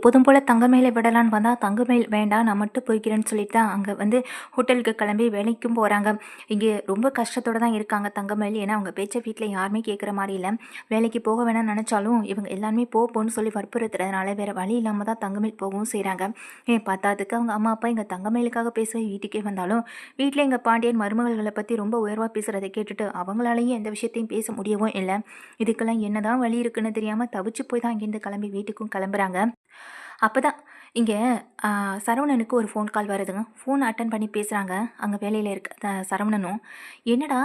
எப்போதும் போல் தங்கமயிலை விடலான்னு வந்தால் தங்கமயில் வேண்டாம் நான் மட்டும் போய்க்கிறேன்னு சொல்லிட்டு தான் அங்கே ஹோட்டலுக்கு கிளம்பி வேலைக்கும் போகிறாங்க. இங்கே ரொம்ப கஷ்டத்தோடு தான் இருக்காங்க தங்கமயில். ஏன்னா அவங்க பேச்சை வீட்டில் யாருமே கேட்குற மாதிரி இல்லை. வேலைக்கு போக வேணாம்னு நினச்சாலும் இவங்க எல்லாருமே போன்னு சொல்லி வற்புறுத்துறதுனால வேறு வழி இல்லாமல் தான் தங்கமயில் போகவும் செய்கிறாங்க. பார்த்தாதுக்கு அவங்க அம்மா அப்பா இங்கே தங்கமயிலுக்காக பேச வீட்டுக்கே வந்தாலும் வீட்டில் எங்கள் பாண்டியன் மருமகள்களை பற்றி ரொம்ப உயர்வாக பேசுகிறதை கேட்டுட்டு அவங்களாலேயும் எந்த விஷயத்தையும் பேச முடியவும் இல்லை. இதுக்கெல்லாம் என்னதான் வழி இருக்குன்னு தெரியாமல் தவிச்சு போய் தான் இங்கேருந்து கிளம்பி வீட்டுக்கும் கிளம்புறாங்க. அப்போ தான் இங்கே சரவணனுக்கு ஒரு ஃபோன் கால் வருதுங்க. ஃபோன் அட்டன் பண்ணி பேசுகிறாங்க அங்கே வேலையில் இருக்க சரவணனும். என்னடா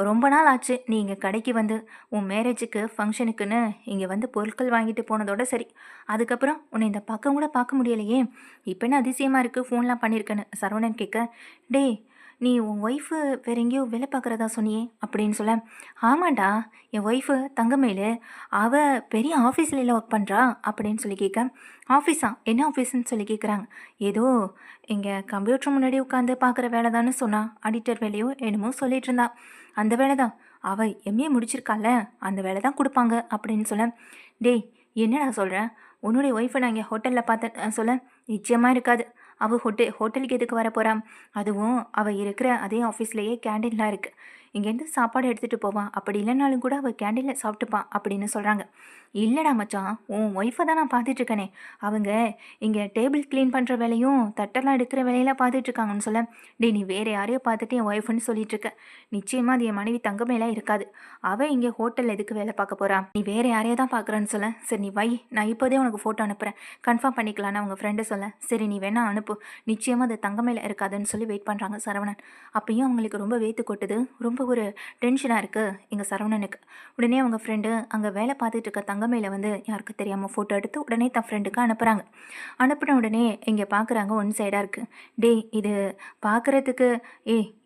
ரொம்ப நாள் ஆச்சு நீ இங்கே கடைக்கு வந்து உன் மேரேஜுக்கு ஃபங்க்ஷனுக்குன்னு இங்கே பொருட்கள் வாங்கிட்டு போனதோட சரி. அதுக்கப்புறம் உன்னை இந்த பக்கம் கூட பார்க்க முடியலையே, இப்போ என்ன அதிசயமாக இருக்குது ஃபோன்லாம் பண்ணியிருக்கேன்னு சரவணன் கேட்க, டேய் நீ உன் ஒய்ஃபு வேற எங்கேயோ வேலை பார்க்குறதா சொன்னியே அப்படின்னு சொல்ல, ஆமாண்டா என் ஒய்ஃபு தங்கமயில் அவள் பெரிய ஆஃபீஸில் ஒர்க் பண்ணுறா அப்படின்னு சொல்லி கேட்க, ஆஃபீஸா என்ன ஆஃபீஸ்ன்னு சொல்லி கேட்குறாங்க. ஏதோ இங்கே கம்ப்யூட்டர் முன்னாடி உட்காந்து பார்க்குற வேலை தானே சொன்னா, ஆடிட்டர் வேலையோ என்னமோ சொல்லிட்டு இருந்தா. அந்த வேலை தான் அவள் எம்ஏ முடிச்சிருக்கால அந்த வேலை தான் கொடுப்பாங்க அப்படின்னு சொல்ல, டேய் என்னடா சொல்கிறேன், உன்னுடைய ஒய்ஃபை நான் இங்கே ஹோட்டலில் பார்த்தேன் சொல்ல, நிச்சயமாக இருக்காது. அவள் ஹோட்டலுக்கு எதுக்கு வர போகிறான், அதுவும் அவள் இருக்கிற அதே ஆஃபீஸ்லேயே கேண்டீன்லாம் இருக்குது, இங்கேருந்து சாப்பாடு எடுத்துகிட்டு போவான், அப்படி இல்லைனாலும் கூட அவள் கேண்டீனில் சாப்பிட்டுப்பான் அப்படின்னு சொல்கிறாங்க. இல்லைடா மச்சான் உன் ஒய்ஃபை தான் நான் பார்த்துட்ருக்கேனே, அவங்க இங்கே டேபிள் க்ளீன் பண்ணுற வேலையும் தட்டெல்லாம் எடுக்கிற வேலையெல்லாம் பார்த்துட்ருக்காங்கன்னு சொல்ல, டே நீ வேறு யாரையோ பார்த்துட்டு என் ஒய்ஃப்னு சொல்லிட்டுருக்க, நிச்சயமாக அது என் மனைவி தங்கமேலாம் இருக்காது, அவள் இங்கே ஹோட்டலில் எதுக்கு வேலை பார்க்க போகிறான், நீ வேறு யாரையோ தான் பார்க்குறேன்னு சொல்ல, சரி நீ வை நான் இப்போதே உனக்கு ஃபோட்டோ அனுப்புகிறேன் கன்ஃபார்ம் பண்ணிக்கலான்னு அவங்க ஃப்ரெண்டு சொல்ல, சரி நீ வேணா அனுப்பு நிச்சயமாக அது தங்கமேல இருக்காதுன்னு சொல்லி வெயிட் பண்ணுறாங்க சரவணன். அப்பயும் அவங்களுக்கு ரொம்ப வேத்து கொட்டுது, ரொம்ப ஒரு டென்ஷனாக இருக்குது எங்கள் சரவணனுக்கு. உடனே அவங்க ஃப்ரெண்டு அங்கே வேலை பார்த்துட்டு இருக்க தங்கமயில யாருக்கு தெரியாமல் ஃபோட்டோ எடுத்து உடனே தன் ஃப்ரெண்டுக்கு அனுப்புகிறாங்க. அனுப்பின உடனே இங்கே பார்க்குறாங்க ஒன் சைடாக இருக்குது. டே இது பார்க்குறதுக்கு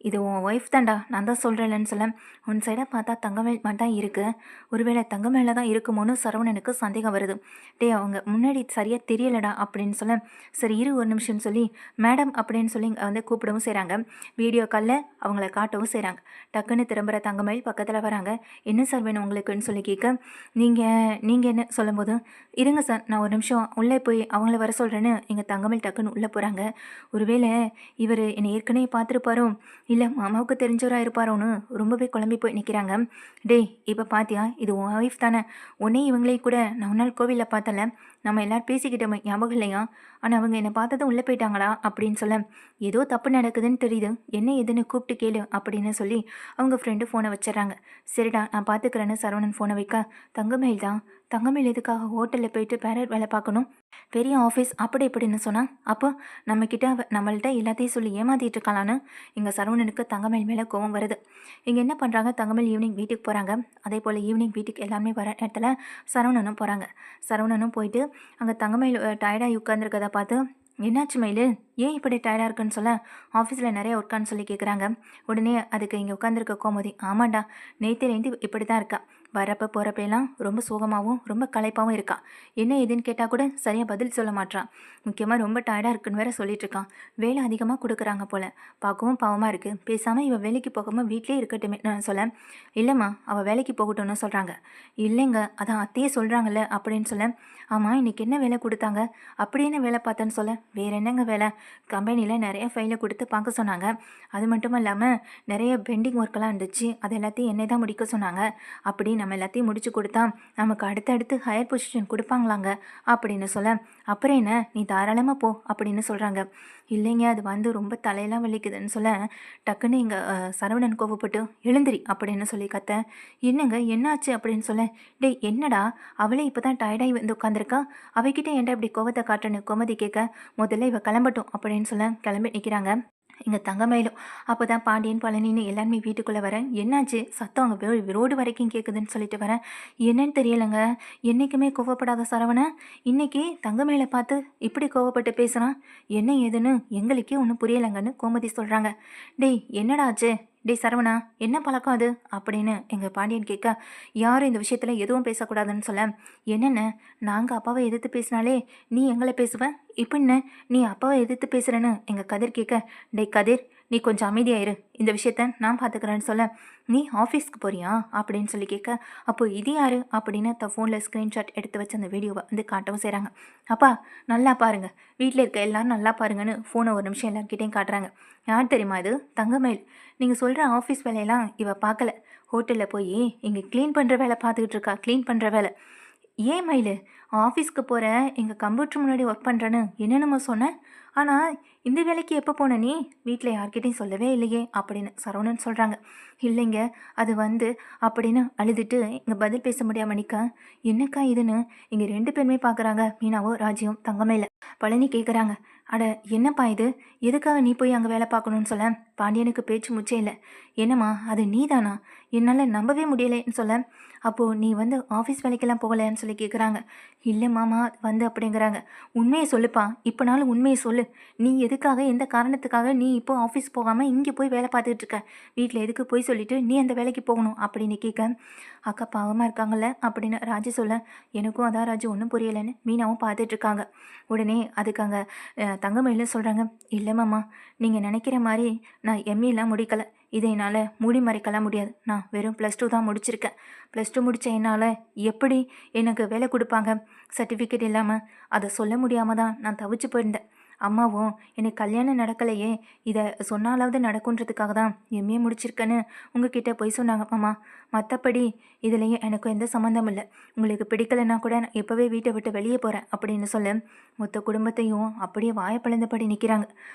இது உன் ஒய்ஃப் தான்டா நான் தான் சொல்கிறேன்லன்னு சொல்ல, ஒன் சைடாக பார்த்தா தங்கமயில் மட்டும் இருக்குது, ஒருவேளை தங்கமயில தான் இருக்குமோன்னு சரவணனுக்கு சந்தேகம் வருது. டே அவங்க முன்னாடி சரியாக தெரியலடா அப்படின்னு சொல்ல, சரி இரு ஒரு நிமிஷம்னு சொல்லி மேடம் அப்படின்னு சொல்லி கூப்பிடவும் செய்கிறாங்க. வீடியோ காலில் அவங்கள காட்டவும் செய்கிறாங்க. டக்குன்னு திரும்புகிற தங்கமயில் பக்கத்தில் வராங்க. என்ன சார் வேணும் உங்களுக்குன்னு சொல்லி கேட்க, நீங்கள் என்ன சொல்லும்போது, இருங்க சார் நான் ஒரு நிமிஷம் உள்ளே போய் அவங்கள வர சொல்கிறேன்னு எங்கள் தங்கமயில் டக்குன்னு உள்ளே போகிறாங்க. ஒருவேளை இவர் என்னை ஏற்கனவே பார்த்துருப்பாரோ இல்லை மாமாவுக்கு தெரிஞ்சவராக இருப்பாரோன்னு ரொம்பவே குழம்பி போய் நிற்கிறாங்க. டேய் இப்போ பார்த்தியா இது உன் ஒய்ஃப் தானே, உன்னே இவங்களையும் கூட நான் ஒரு நாள் கோவிலில் பார்த்தல, நம்ம எல்லோரும் பேசிக்கிட்டோமே ஞாபகம் இல்லையா, ஆனால் அவங்க என்னை பார்த்ததும் உள்ளே போயிட்டாங்களா அப்படின்னு சொல்ல, ஏதோ தப்பு நடக்குதுன்னு தெரியுது என்ன எதுன்னு கூப்பிட்டு கேளு அப்படின்னு சொல்லி அவங்க ஃப்ரெண்டு ஃபோனை வச்சிடறாங்க. சரிடா நான் பார்த்துக்கிறேன்னு சரவணன் ஃபோனை வைக்க, தங்கமயில் தான் தங்கமயில் எதுக்காக ஹோட்டலில் போயிட்டு பேரர் வேலை பார்க்கணும், பெரிய ஆஃபீஸ் அப்படி இப்படின்னு சொன்னால், அப்போ நம்மக்கிட்ட நம்மள்கிட்ட எல்லாத்தையும் சொல்லி ஏமாற்றிட்டு இருக்கலான்னு இங்கே சரவணனுக்கு தங்கமயில் மேலே கோவம் வருது. இங்கே என்ன பண்ணுறாங்க, தங்கமயில் ஈவினிங் வீட்டுக்கு போகிறாங்க. அதே போல் ஈவினிங் வீட்டுக்கு எல்லாமே வர இடத்துல சரவணனும் போகிறாங்க. சரவணனும் போயிட்டு அங்கே தங்கமயில் டயர்டாகி உட்காந்துருக்கதை பார்த்து, என்னாச்சு மயில் ஏன் இப்படி டயர்டாக இருக்குன்னு சொல்ல, ஆஃபீஸில் நிறைய ஒர்க்கான்னு சொல்லி கேட்குறாங்க. உடனே அதுக்கு இங்கே உட்காந்துருக்க கோமதி, ஆமாண்டா நேற்று இப்படி தான் இருக்கா, வரப்போ போகிறப்பெல்லாம் ரொம்ப சோகமாகவும் ரொம்ப களைப்பாகவும் இருக்கா, என்ன ஏதுன்னு கேட்டால் கூட சரியாக பதில் சொல்ல மாட்டான், முக்கியமாக ரொம்ப டயர்டாக இருக்குன்னு வேற சொல்லிட்டுருக்கான், வேலை அதிகமாக கொடுக்குறாங்க போல், பார்க்கவும் பாவமாக இருக்குது, பேசாமல் இவள் வேலைக்கு போகாமல் வீட்டிலே இருக்கட்டுமே நான் சொல்ல, இல்லைம்மா அவள் வேலைக்கு போகட்டும்னு சொல்கிறாங்க. இல்லைங்க அதான் அத்தையே சொல்கிறாங்கல்ல அப்படின்னு சொல்ல, ஆமாம் இன்றைக்கி என்ன வேலை கொடுத்தாங்க, அப்படி என்ன வேலை பார்த்தேன்னு சொல்ல, வேறு என்னங்க வேலை, கம்பெனியில் நிறைய ஃபைலை கொடுத்து பார்க்க சொன்னாங்க, அது மட்டும் இல்லாமல் நிறைய பெண்டிங் ஒர்க்கெல்லாம் இருந்துச்சு, அது எல்லாத்தையும் என்னை தான் முடிக்க சொன்னாங்க, அப்படி நம்ம எல்லாத்தையும் முடிச்சு கொடுத்தா நமக்கு அடுத்தடுத்து ஹையர் பொசிஷன் கொடுப்பாங்களாங்க அப்படின்னு சொல்ல, அப்புறம் என்ன நீ தாராளமாக போ அப்படின்னு சொல்கிறாங்க. இல்லைங்க அது ரொம்ப தலையெல்லாம் வலிக்குதுன்னு சொல்ல, டக்குன்னு இங்கே சரவணன் கோவப்பட்டு எழுந்திரி அப்படின்னு சொல்லி கத்த, என்னங்க என்னாச்சு அப்படின்னு சொல்ல, டேய் என்னடா அவளே இப்போ தான் டயர்டாகி உட்காந்துருக்கா, அவகிட்ட ஏன்டா இப்படி கோவத்தை காட்டுறன்னு கோமதி கேட்க, முதல்ல இவ கிளம்பட்டும் அப்படின்னு சொல்ல கிளம்பி நிற்கிறாங்க. இங்கே தங்கமயிலும் அப்போ தான் பாண்டியன் பழனின்னு எல்லாருமே வீட்டுக்குள்ளே வரேன், என்னாச்சு சத்தம் அங்கே ரோடு வரைக்கும் கேட்குதுன்னு சொல்லிட்டு வரேன், என்னன்னு தெரியலைங்க, என்றைக்குமே கோவப்படாத சரவணன் இன்றைக்கி தங்கமயிலை பார்த்து இப்படி கோவப்பட்டு பேசுகிறான், என்ன ஏதுன்னு எங்களுக்கே ஒன்றும் புரியலைங்கன்னு கோமதி சொல்கிறாங்க. டேய் என்னடா ஆச்சு, டேய் சரவணா என்ன பழக்கம் அது அப்படின்னு எங்கள் பாண்டியன் கேட்க, யாரும் இந்த விஷயத்தில் எதுவும் பேசக்கூடாதுன்னு சொல்ல, என்னென்ன நாங்கள் அப்பாவை எதிர்த்து பேசினாலே நீ எங்களை பேசுவ, இப்போ என்ன நீ அப்பாவை எதிர்த்து பேசுகிறேன்னு எங்கள் கதிர் கேட்க, டேய் கதிர் நீ கொஞ்சம் அமைதியாயிரு, இந்த விஷயத்த நான் பார்த்துக்கிறேன்னு சொல்ல, நீ ஆஃபீஸ்க்கு போறியா அப்படின்னு சொல்லி கேட்க, அப்போ இது யாரு அப்படின்னு ஃபோனில் ஸ்க்ரீன்ஷாட் எடுத்து வச்சு அந்த வீடியோவை வந்து காட்டவும் செய்கிறாங்க. அப்பா நல்லா பாருங்க, வீட்டில் இருக்க எல்லாரும் நல்லா பாருங்கன்னு ஃபோனை ஒரு நிமிஷம் எல்லாருக்கிட்டையும் காட்டுறாங்க. யார் தெரியுமா இது? தங்கமயில். நீங்கள் சொல்கிற ஆஃபீஸ் வேலையெல்லாம் இவ பார்க்கல, ஹோட்டலில் போய் இங்கே க்ளீன் பண்ணுற வேலை பார்த்துக்கிட்டு இருக்கா, க்ளீன் பண்ணுற வேலை. ஏன் மயிலு, ஆஃபீஸ்க்கு போகிற, எங்கள் கம்ப்யூட்டர் முன்னாடி ஒர்க் பண்ணுறேன்னு என்னென்னமோ சொன்னேன், ஆனால் இந்த வேலைக்கு எப்போ போன நீ? வீட்டில் யார்கிட்டையும் சொல்லவே இல்லையே அப்படின்னு சரவணன் சொல்கிறாங்க. இல்லைங்க, அது வந்து அப்படின்னு அழுதுட்டு இங்கே பதில் பேச முடியாமல் நிற்க, என்னக்கா இதுன்னு இங்கே 2 பேருமே பார்க்குறாங்க, மீனாவோ ராஜியும் தங்கமயில. பழனி கேட்குறாங்க, அட என்னப்பா இது, எதுக்காக நீ போய் அங்கே வேலை பார்க்கணுன்னு சொல்ல. பாண்டியனுக்கு பேச்சு முச்சே இல்லை. என்னம்மா அது நீ தானா, என்னால் நம்பவே முடியலைன்னு சொல்ல. அப்போது நீ வந்து ஆஃபீஸ் வேலைக்கெல்லாம் போகலைன்னு சொல்லி கேட்குறாங்க. இல்லை மாமா வந்து அப்படிங்கிறாங்க. உண்மையை சொல்லுப்பா, இப்போனாலும் உண்மையை சொல்லு, நீ எதுக்காக எந்த காரணத்துக்காக நீ இப்போ ஆஃபீஸ் போகாமல் இங்கே போய் வேலை பார்த்துக்கிட்டு இருக்க, வீட்டில் எதுக்கு போய் சொல்லிவிட்டு நீ அந்த வேலைக்கு போகணும் அப்படின்னு கேட்க, அக்கா பாவமாக இருக்காங்கல்ல அப்படின்னு ராஜு சொல்ல, எனக்கும் அதான் ராஜு ஒன்றும் புரியலைன்னு மீனாவும் பார்த்துட்ருக்காங்க. உடனே அதுக்காங்க தங்கமயிலும் சொல்கிறாங்க, இல்லை மாமா, நீங்கள் நினைக்கிற மாதிரி நான் எம்ஏலாம் முடிக்கலை, இதை என்னால் மூடி மறைக்கலாம் முடியாது, நான் வெறும் +2 தான் முடிச்சிருக்கேன். +2 முடித்த என்னால் எப்படி எனக்கு வேலை கொடுப்பாங்க சர்டிஃபிகேட் இல்லாமல், அதை சொல்ல முடியாமல் தான் நான் தவிச்சு போயிருந்தேன். அம்மாவும் எனக்கு கல்யாணம் நடக்கலையே, இதை சொன்னாலாவது நடக்குன்றதுக்காக தான் எம்ஏ முடிச்சிருக்கேன்னு உங்ககிட்ட போய் சொன்னாங்க மாமா. மற்றபடி இதுலேயும் எனக்கு எந்த சம்மந்தம் இல்லை. உங்களுக்கு பிடிக்கலைன்னா கூட நான் எப்போவே வீட்டை விட்டு வெளியே போகிறேன் அப்படின்னு சொல்ல, மொத்த குடும்பத்தையும் அப்படியே வாயப்பழந்தபடி நிற்கிறாங்க.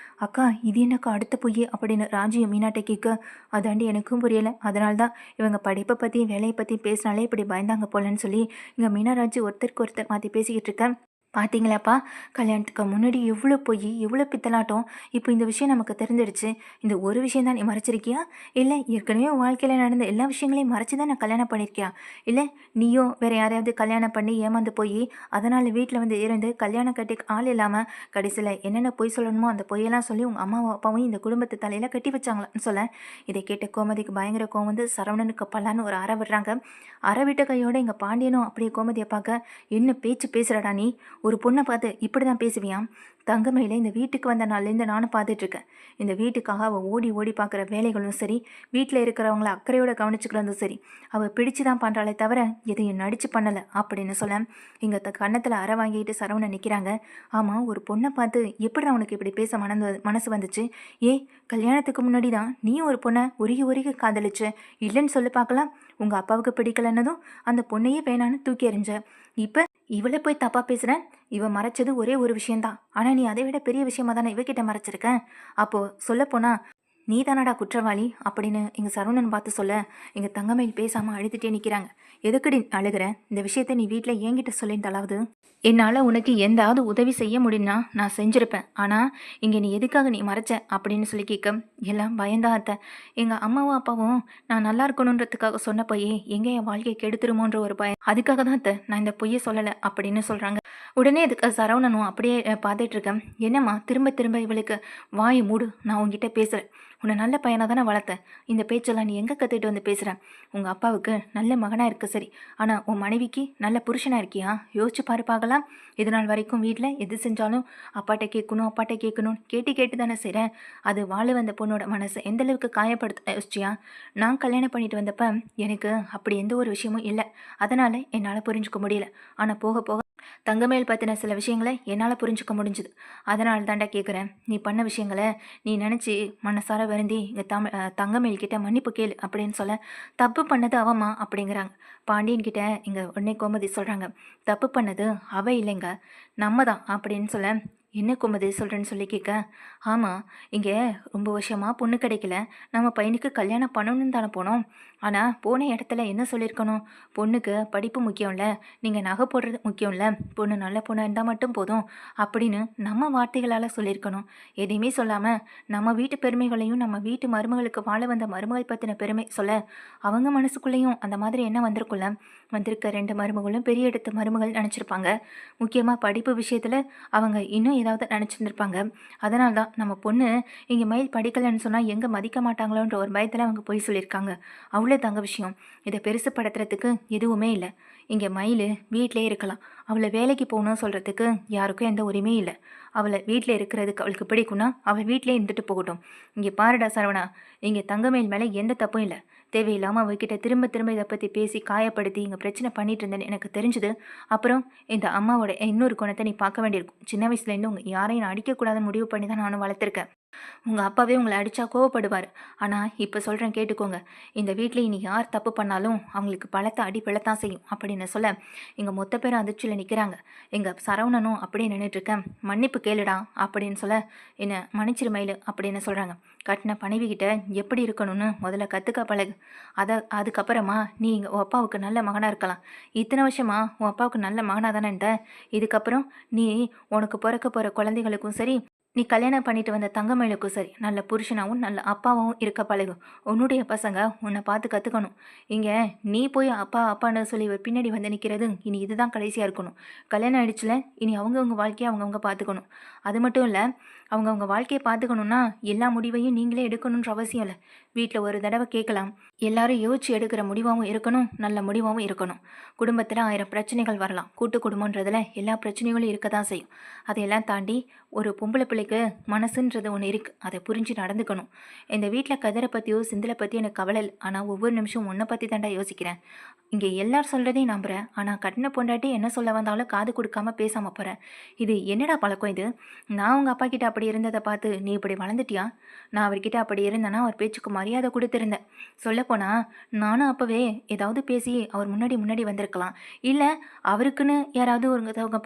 அக்கா இது என்னக்கா அடுத்த பொய் அப்படின்னு ராஜியும் மீனாட்டை கேட்க, அதாண்டி எனக்கும் புரியலை, அதனால்தான் இவங்க படிப்பை பற்றி வேலையை பற்றி பேசினாலே இப்படி பயந்தாங்க போலன்னு சொல்லி இங்கே மீனாராஜி ஒருத்தருக்கு ஒருத்தர் மாற்றி பேசிக்கிட்டு இருக்கேன். பார்த்தீங்களாப்பா, கல்யாணத்துக்கு முன்னாடி எவ்வளோ பொய், எவ்வளோ பித்தலாட்டம், இப்போ இந்த விஷயம் நமக்கு தெரிஞ்சிடுச்சு. இந்த ஒரு விஷயம் தான் நீ மறைச்சிருக்கியா, இல்லை ஏற்கனவே வாழ்க்கையில் நடந்த எல்லா விஷயங்களையும் மறைச்சி தான் நான் கல்யாணம் பண்ணியிருக்கியா, இல்லை நீயும் வேறு யாரையாவது கல்யாணம் பண்ணி ஏமாந்து போய் அதனால் வீட்டில் வந்து இருந்து கல்யாணம் கட்டி ஆள் இல்லாமல் கடைசியில் என்னென்ன பொய் சொல்லணுமோ அந்த பொய்யெல்லாம் சொல்லி உங்கள் அம்மாவும் அப்பாவும் இந்த குடும்பத்தை தலையில் கட்டி வச்சாங்களான்னு சொல்ல, இதை கேட்ட கோமதிக்கு பயங்கர கோவம் வந்து சரவணனுக்கு பல்லான்னு ஒரு அறை விடுறாங்க. அறை விட்ட கையோடு எங்கள் பாண்டியனும் அப்படியே கோமதியை பார்க்க, என்ன பேச்சு பேசுகிறடா நீ, ஒரு பொண்ணை பார்த்து இப்படி தான் பேசுவியாம். தங்கமயில இந்த வீட்டுக்கு வந்த நாள்லேருந்து நானும் பார்த்துட்ருக்கேன். இந்த வீட்டுக்காக அவள் ஓடி ஓடி பார்க்குற வேலைகளும் சரி, வீட்டில் இருக்கிறவங்கள அக்கறையோடு கவனிச்சுக்கிறதும் சரி, அவள் பிடிச்சு தான் பண்ணுறாளே தவிர எதையும் நடித்து பண்ணலை அப்படின்னு சொல்ல, இங்கே கன்னத்தில் அறை வாங்கிட்டு சரவணன் நிற்கிறாங்க. ஆமாம், ஒரு பொண்ணை பார்த்து எப்படி அவனுக்கு இப்படி பேச மனசு வந்துச்சு? கல்யாணத்துக்கு முன்னாடி தான் நீ ஒரு பொண்ணை உருகி உருகி காதலிச்சு, இல்லைன்னு சொல்லி பார்க்கலாம். உங்கள் அப்பாவுக்கு பிடிக்கலன்னதும் அந்த பொண்ணையே வேணான்னு தூக்கி எறிஞ்ச. இப்போ இவளை போய் தப்பாக பேசுகிறேன். இவ மறைச்சது ஒரே ஒரு விஷயந்தான், ஆனால் நீ அதை விட பெரிய விஷயமா தானே இவகிட்ட மறைச்சிருக்க. அப்போது சொல்லப்போனால் நீ தானடா குற்றவாளி அப்படின்னு எங்கள் சரவணன் பார்த்து சொல்ல, எங்கள் தங்கமயில் பேசாமல் அழுதுகிட்டே நிற்கிறாங்க. எதுக்குடி அழுகிற? இந்த விஷயத்த நீ வீட்டில் என்கிட்ட சொல்லிட்டாலாவது என்னால் உனக்கு எந்தாவது உதவி செய்ய முடியும்னா நான் செஞ்சுருப்பேன். ஆனால் இங்கே நீ எதுக்காக நீ மறைச்ச அப்படின்னு சொல்லி கேட்க, எல்லாம் பயந்தா அத்தை. எங்கள் அம்மாவும் அப்பாவும் நான் நல்லா இருக்கணுன்றதுக்காக சொன்ன பொய்யே எங்கே என் வாழ்க்கையை கெடுத்துருமோன்ற ஒரு பயம், அதுக்காக தான் அத்தை நான் இந்த பொய்யை சொல்லலை அப்படின்னு சொல்கிறாங்க. உடனே இதுக்கு சரவணனும் அப்படியே பார்த்துட்ருக்கேன். என்னம்மா திரும்ப திரும்ப இவளுக்கு வாய் மூடு, நான் உங்ககிட்ட பேசுகிறேன், உன்னை நல்ல பையனாக தானே வளர்த்தேன், இந்த பேச்செல்லாம் நீ எங்கே கற்றுக்கிட்டு வந்து பேசுகிறேன்? உங்கள் அப்பாவுக்கு நல்ல மகனாக இருக்க சரி, ஆனால் உன் மனைவிக்கு நல்ல புருஷனாக இருக்கியா? யோசிச்சு பாரு பார்க்கலாம். இது நாள் வரைக்கும் வீட்டில் எது செஞ்சாலும் அப்பாட்ட கேட்கணும் கேட்டு கேட்டு தானே செய்கிறேன். அது வாழ வந்த பொண்ணோட மனசை எந்தளவுக்கு காயப்படுத்த யோசிச்சியா? நான் கல்யாணம் பண்ணிட்டு வந்தப்போ எனக்கு அப்படி எந்த ஒரு விஷயமும் இல்லை, அதனால் என்னால் புரிஞ்சுக்க முடியல. ஆனால் போக போக தங்கமேல் பற்றின சில விஷயங்களை என்னால் புரிஞ்சுக்க முடிஞ்சுது. அதனால தாண்டா கேட்குறேன், நீ பண்ண விஷயங்களை நீ நினச்சி மனசார வருந்தி இங்கே தங்கமேல் கிட்ட மன்னிப்பு கேளு அப்படின்னு சொல்ல, தப்பு பண்ணது அவம்மா அப்படிங்கிறாங்க. பாண்டியன் கிட்ட இங்கே உடனே கோமதி சொல்கிறாங்க, தப்பு பண்ணது அவ இல்லைங்க, நம்ம தான் அப்படின்னு சொல்ல, என்ன கோமதி சொல்கிறேன்னு சொல்லி கேட்க, ஆமாம் இங்கே ரொம்ப வருஷமாக பொண்ணு கிடைக்கல, நம்ம பையனுக்கு கல்யாணம் பண்ணணும்னு தானே போனோம். ஆனால் போன இடத்துல என்ன சொல்லியிருக்கணும், பொண்ணுக்கு படிப்பு முக்கியம்ல, நீங்கள் நகை போடுறது முக்கியம்ல, பொண்ணு நல்ல பொண்ணாக இருந்தால் மட்டும் போதும் அப்படின்னு நம்ம வார்த்தைகளால் சொல்லியிருக்கணும். எதையுமே சொல்லாமல் நம்ம வீட்டு பெருமைகளையும் நம்ம வீட்டு மருமகளுக்கு வாழ வந்த மருமகள் பற்றின பெருமை சொல்ல, அவங்க மனசுக்குள்ளேயும் அந்த மாதிரி என்ன வந்திருக்குல்ல. வந்திருக்க 2 மருமகளும் பெரிய இடத்து மருமகள் நினச்சிருப்பாங்க. முக்கியமாக படிப்பு விஷயத்தில் அவங்க இன்னும் ஏதாவது நினச்சிருந்துருப்பாங்க. அதனால தான் நம்ம பொண்ணு இங்கே மயில் படிக்கலைன்னு சொன்னால் எங்கே மதிக்க மாட்டாங்களோன்ற ஒரு பயத்தில் அவங்க பொய் சொல்லியிருக்காங்க. அவ்வளோ தாங்க விஷயம். இதை பெருசுப்படுத்துறதுக்கு எதுவுமே இல்லை. இங்கே மயில் வீட்டிலே இருக்கலாம். அவளை வேலைக்கு போகணும்னு சொல்கிறதுக்கு யாருக்கும் எந்த உரிமையும் இல்லை. அவளை வீட்டில் இருக்கிறதுக்கு அவளுக்கு பிடிக்கும்னா அவள் வீட்டிலே இருந்துட்டு போகட்டும். இங்கே பாருடா சரவணா, இங்கே தங்கமயில் மேலே எந்த தப்பும் இல்லை. தேவையில்லாமல் அவகிட்ட திரும்ப திரும்ப இதை பற்றி பேசி காயப்படுத்தி இங்கே பிரச்சனை பண்ணிட்டு இருந்தேன்னு எனக்கு தெரிஞ்சுது. அப்புறம் இந்த அம்மாவோட இன்னொரு குணத்தை நீ பார்க்க வேண்டியிருக்கும். சின்ன வயசுலேருந்து உங்கள் யாரையும் நான் அடிக்கக்கூடாதுன்னு முடிவு பண்ணி தான் நானும் வளர்த்துருக்கேன். உங்கள் அப்பாவே உங்களை அடித்தா கோவப்படுவார். ஆனால் இப்போ சொல்கிறேன் கேட்டுக்கோங்க. இந்த வீட்டில் இனி யார் தப்பு பண்ணாலும் அவங்களுக்கு பலத்த அடி விழத்தான் செய்யும் அப்படின்னு சொல்ல எங்கள் மொத்த பேரும் அதிர்ச்சியில் நிற்கிறாங்க. எங்கள் சரவணனும் அப்படியே நின்றுட்டுருக்கேன். மன்னிப்பு கேளுடா அப்படின்னு சொல்ல என்னை மன்னிச்சிரு மயிலு அப்படின்னு சொல்கிறாங்க. கட்டின பணிவிக்கிட்ட எப்படி இருக்கணும்னு முதல்ல கற்றுக்க பழகு. அதுக்கப்புறமா நீ உன் அப்பாவுக்கு நல்ல மகனாக இருக்கலாம். இத்தனை வருஷமா உன் அப்பாவுக்கு நல்ல மகனாக தானே இருந்த. இதுக்கப்புறம் நீ உனக்கு பிறக்க போகிற குழந்தைகளுக்கும் சரி, நீ கல்யாணம் பண்ணிட்டு வந்த தங்கமயிலுக்கும் சரி, நல்ல புருஷனாகவும் நல்ல அப்பாவாகவும் இருக்க பழகு. உன்னுடைய பசங்க உன்னை பார்த்து கற்றுக்கணும். இங்கே நீ போய் அப்பா அப்பான்னு சொல்லி இவர் பின்னாடி வந்து நிற்கிறது இனி இதுதான் கடைசியாக இருக்கணும். கல்யாணம் ஆயிடுச்சுல, இனி அவங்கவுங்க வாழ்க்கையை அவங்கவுங்க பார்த்துக்கணும். அது மட்டும் இல்லை, அவங்கவுங்க வாழ்க்கையை பார்த்துக்கணுன்னா எல்லா முடிவையும் நீங்களே எடுக்கணுன்ற அவசியம் இல்லை. வீட்டில் ஒரு தடவை கேட்கலாம். எல்லாரும் யோசிச்சு எடுக்கிற முடிவாகவும் இருக்கணும், நல்ல முடிவாகவும் இருக்கணும். குடும்பத்தில் 1000 பிரச்சனைகள் வரலாம். கூட்டு குடும்பன்றதில் எல்லா பிரச்சனைகளும் இருக்க தான் செய்யும். அதையெல்லாம் தாண்டி ஒரு பொம்பளை பிள்ளைக்கு மனசுன்றது ஒன்று இருக்குது. அதை புரிஞ்சு நடந்துக்கணும். இந்த வீட்டில் கதிரை பற்றியோ சிந்தில பற்றியோ எனக்கு கவலை இல்லை. ஆனால் ஒவ்வொரு நிமிஷம் உன்னை பற்றி தாண்டா யோசிக்கிறேன். இங்கே எல்லாரும் சொல்கிறதையும் நம்புகிறேன். ஆனால் கட்டின பொண்டாட்டி என்ன சொல்ல வந்தாலும் காது கொடுக்காம பேசாமல் போகிறேன். இது என்னடா பழக்கம் இது? நான் உங்கள் அப்பா கிட்ட அப்படி இருந்ததை பார்த்து நீ இப்படி வளர்ந்துட்டியா? நான் அவர்கிட்ட அப்படி இருந்தேன்னா அவர் பேச்சுக்கு மரியாதை கொடுத்துருந்தேன். சொல்லப்போனால் நானும் அப்போவே ஏதாவது பேசி அவர் முன்னாடி வந்திருக்கலாம். இல்லை அவருக்குன்னு யாராவது ஒருத்தவங்க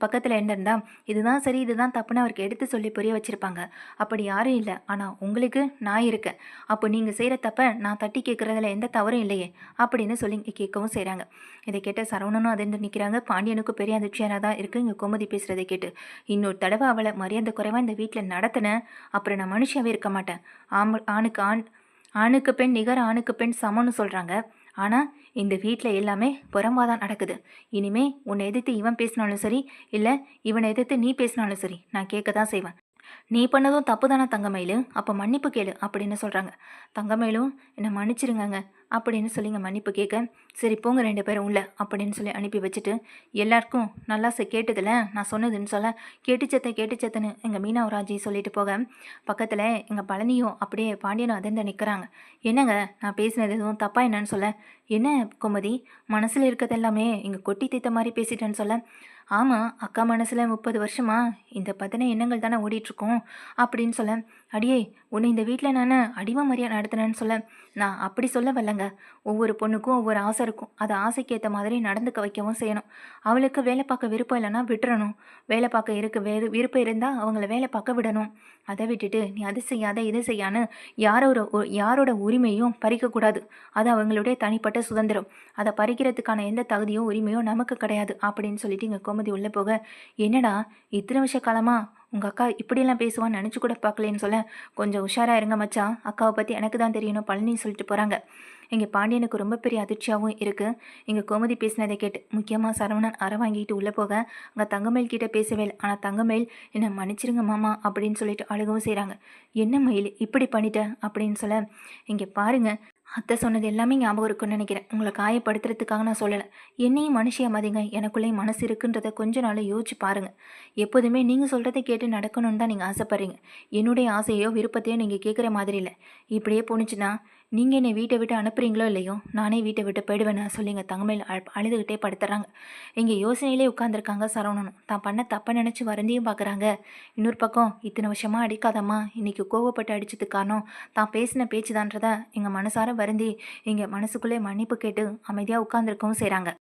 பக்கத்தில் இருந்திருந்தா இதுதான் சரி இதுதான் தப்புன்னு அவருக்கு எடுத்து சொல்லி புரிய வச்சுருப்பாங்க. அப்படி யாரும் இல்லை. ஆனால் உங்களுக்கு நான் இருக்கேன். அப்போ நீங்கள் செய்கிற தப்பை நான் தட்டி கேட்குறதுல எந்த தவறும் இல்லையே அப்படின்னு சொல்லி கேட்கவும் செய்கிறாங்க. இதை கேட்ட சரவணனும் அதிர்ந்து நிற்கிறாங்க. பாண்டியனுக்கும் பெரிய அதிர்ச்சியாக தான் இருக்குது இங்கே கோமதி பேசுகிறதை கேட்டு. இன்னொரு தடவை அவளை மரியாதை குறைவாக இந்த வீட்டில் நடத்தினேன், அப்புறம் நான் மனுஷியாகவே இருக்க மாட்டேன். ஆணுக்கு பெண் நிகர், ஆணுக்கு பெண் சமம்னு சொல்கிறாங்க. ஆனால் இந்த வீட்டில் எல்லாமே புறம்பாக தான் நடக்குது. இனிமே உன்னை எதிர்த்து இவன் பேசினாலும் சரி, இல்லை இவனை எதிர்த்து நீ பேசினாலும் சரி, நான் கேட்க தான் செய்வேன். நீ பண்ணதும் தப்பு தானே தங்கமயிலு, அப்போ மன்னிப்பு கேளு அப்படின்னு சொல்கிறாங்க. தங்கமயிலும் என்னை மன்னிச்சிருங்கங்க அப்படின்னு சொல்லிங்க மன்னிப்பு கேட்க, சரி போங்க 2 பேரும் உள்ள அப்படின்னு சொல்லி அனுப்பி வச்சுட்டு, எல்லாருக்கும் நல்லா கேட்டதில்ல நான் சொன்னதுன்னு சொல்ல, கேட்டுச்சத்தன்னு எங்கள் மீனாவராஜி சொல்லிட்டு போக, பக்கத்தில் எங்கள் பழனியும் அப்படியே பாண்டியனும் அதிர்ந்து நிற்கிறாங்க. என்னங்க நான் பேசினது எதுவும் தப்பா என்னன்னு சொல்ல, என்ன கோமதி மனசில் இருக்கிறது எல்லாமே இங்கே கொட்டி தீத்த மாதிரி பேசிட்டேன்னு சொல்ல, ஆமாம் அக்கா மனசில் 30 வருஷமா இந்த பத்தின எண்ணங்கள் தானே ஓடிட்டுருக்கோம் அப்படின்னு சொல்ல, அடியே உன்னை இந்த வீட்டில் நான் அடிமை மாதிரியாக நடத்தினேன்னு சொல்ல, நான் அப்படி சொல்ல வரலங்க. ஒவ்வொரு பொண்ணுக்கும் ஒவ்வொரு ஆசை இருக்கும். அதை ஆசைக்கு ஏற்ற மாதிரி நடந்துக்க வைக்கவும் செய்யணும். அவளுக்கு வேலை பார்க்க விருப்பம் இல்லைன்னா விட்டுறணும். வேலை பார்க்க விருப்பம் இருந்தால் அவங்கள வேலை பார்க்க விடணும். அதை விட்டுட்டு நீ அது செய்யாத இது செய்யான்னு யாரோட உரிமையும் பறிக்கக்கூடாது. அது அவங்களுடைய தனிப்பட்ட சுதந்திரம். அதை பறிக்கிறதுக்கான எந்த தகுதியும் உரிமையும் நமக்கு கிடையாது அப்படின்னு சொல்லிட்டு இங்கே கோமதி உள்ளே போக, என்னடா இத்தனை வருஷ காலமாக உங்கள் அக்கா இப்படியெல்லாம் பேசுவான்னு நினச்சி கூட பார்க்கலேன்னு சொல்ல, கொஞ்சம் உஷாராக இருங்க மச்சான், அக்காவை பற்றி எனக்கு தான் தெரியணும் பழனி சொல்லிட்டு போகிறாங்க. இங்கே பாண்டியனுக்கு ரொம்ப பெரிய அதிர்ச்சியாகவும் இருக்குது இங்கே கோமதி பேசினதை கேட்டு. முக்கியமாக சரவணன் அரை வாங்கிட்டு உள்ளே போக அங்கே தங்கமயில் கிட்டே பேசவே இல்லை. ஆனால் தங்கமயில் என்னை மன்னிச்சிருங்க மாமா அப்படின்னு சொல்லிட்டு அழுகவும் செய்கிறாங்க. என்ன மயில் இப்படி பண்ணிட்டேன் அப்படின்னு சொல்ல, இங்கே பாருங்கள் அத்தை சொன்னது எல்லாமே ஞாபகம் இருக்குன்னு நினைக்கிறேன். உங்களை காயப்படுத்துறதுக்காக நான் சொல்லலை. என்னையும் மனுஷியா மதிங்க, எனக்குள்ளேயும் மனசு இருக்குன்றதை கொஞ்ச நாள் யோசிச்சு பாருங்கள். எப்போதுமே நீங்கள் சொல்கிறத கேட்டு நடக்கணும்னு தான் நீங்கள் ஆசைப்பட்றீங்க. என்னுடைய ஆசையோ விருப்பத்தையோ நீங்கள் கேட்குற மாதிரி இல்லை. இப்படியே போணுச்சுன்னா நீங்கள் என்னை வீட்டை விட்டு அனுப்புகிறீங்களோ இல்லையோ, நானே வீட்டை விட்டு போயிடுவேன்னு சொல்லிங்க தங்கமேல் அழுதுகிட்டே படுத்துறாங்க. இங்கே யோசனையிலே உட்காந்துருக்காங்க சரவணனும். தான் பண்ண தப்பை நினச்சி வருந்தியும் பார்க்குறாங்க. இன்னொரு பக்கம் இத்தனை வருஷமாக அடிக்காதம்மா இன்றைக்கி கோவப்பட்டு அடித்ததுக்கு காரணம் தான் பேசின பேச்சு தான்றதை எங்கள் மனசார வருந்தி இங்கே மனசுக்குள்ளே மன்னிப்பு கேட்டு அமைதியாக உட்காந்துருக்கவும் செய்கிறாங்க.